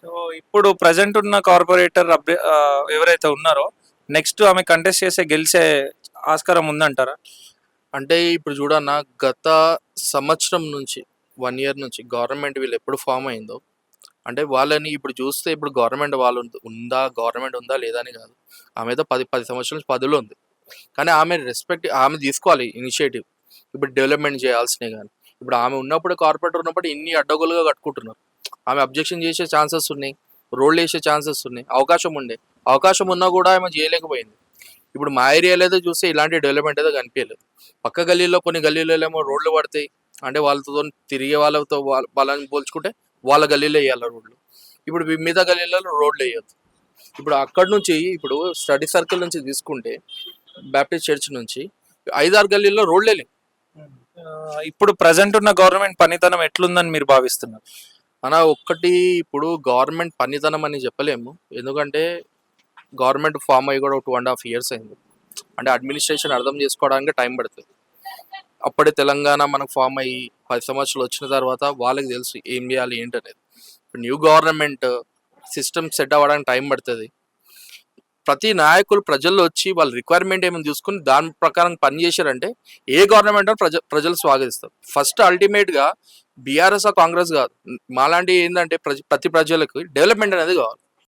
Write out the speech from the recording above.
So ఇప్పుడు present ఉన్న corporator ఎవరైతే ఉన్నారో నెక్స్ట్ ఆమె కంటెస్ట్ చేసే గెలిచే ఆస్కారం ఉందంటారా? అంటే ఇప్పుడు చూడన్న, గత సంవత్సరం నుంచి 1 ఇయర్ నుంచి గవర్నమెంట్ వీళ్ళు ఎప్పుడు ఫామ్ అయిందో, అంటే వాళ్ళని ఇప్పుడు చూస్తే ఇప్పుడు గవర్నమెంట్ వాళ్ళు గవర్నమెంట్ ఉందా లేదా అని కాదు. ఆమె ఏదో 10 సంవత్సరాల నుంచి పదవిలో ఉంది. కానీ ఆమె రెస్పెక్ట్ ఆమె తీసుకోవాలి ఇనిషియేటివ్. ఇప్పుడు డెవలప్మెంట్ చేయాల్సినవి కానీ, ఇప్పుడు ఆమె ఉన్నప్పుడు కార్పొరేటర్ ఉన్నప్పుడు ఇన్ని అడ్డగోలుగా కట్టుకుంటున్నారు. ఆమె అబ్జెక్షన్ చేసే ఛాన్సెస్ ఉన్నాయి, రోడ్లు వేసే ఛాన్సెస్ ఉన్నాయి, అవకాశం ఉన్నా కూడా ఆమె చేయలేకపోయింది. ఇప్పుడు మా ఏరియాలో అయితే చూస్తే ఇలాంటి డెవలప్మెంట్ అయితే కనిపించలేదు. పక్క గల్లీలో కొన్ని గల్లీలలో ఏమో రోడ్లు పడతాయి, అంటే వాళ్ళతో తిరిగే వాళ్ళతో వాళ్ళని పోల్చుకుంటే వాళ్ళ గల్లీలో వేయాలి రోడ్లు. ఇప్పుడు మిగతా గల్లీలలో రోడ్లు వేయద్దు. ఇప్పుడు అక్కడ నుంచి ఇప్పుడు స్టడీ సర్కిల్ నుంచి తీసుకుంటే బ్యాప్టిస్ట్ చర్చ్ నుంచి 5-6 గల్లీల్లో రోడ్లే లేవు. ఇప్పుడు ప్రజెంట్ ఉన్న గవర్నమెంట్ పనితనం ఎట్లుందని మీరు భావిస్తున్నారు? ఒక్కటి, ఇప్పుడు గవర్నమెంట్ పనితనం అని చెప్పలేము. ఎందుకంటే గవర్నమెంట్ ఫామ్ అయ్యి కూడా 2.5 years అయింది. అంటే అడ్మినిస్ట్రేషన్ అర్థం చేసుకోవడానికి టైం పడుతుంది. అప్పుడే తెలంగాణ మనకు ఫామ్ అయ్యి 10 సంవత్సరాలు వచ్చిన తర్వాత వాళ్ళకి తెలుసు ఏం చేయాలి ఏంటనేది. ఇప్పుడు న్యూ గవర్నమెంట్ సిస్టమ్ సెట్ అవ్వడానికి టైం పడుతుంది. ప్రతి నాయకులు ప్రజల్లో వచ్చి వాళ్ళ రిక్వైర్మెంట్ ఏమైనా చూసుకుని దాని ప్రకారం పనిచేశారంటే ఏ గవర్నమెంట్ ప్రజలు స్వాగతిస్తారు. ఫస్ట్ అల్టిమేట్గా బీఆర్ఎస్ కాంగ్రెస్ కాదు, మాలాంటి ఏంటంటే ప్రతి ప్రజలకు డెవలప్మెంట్ అనేది కావాలి.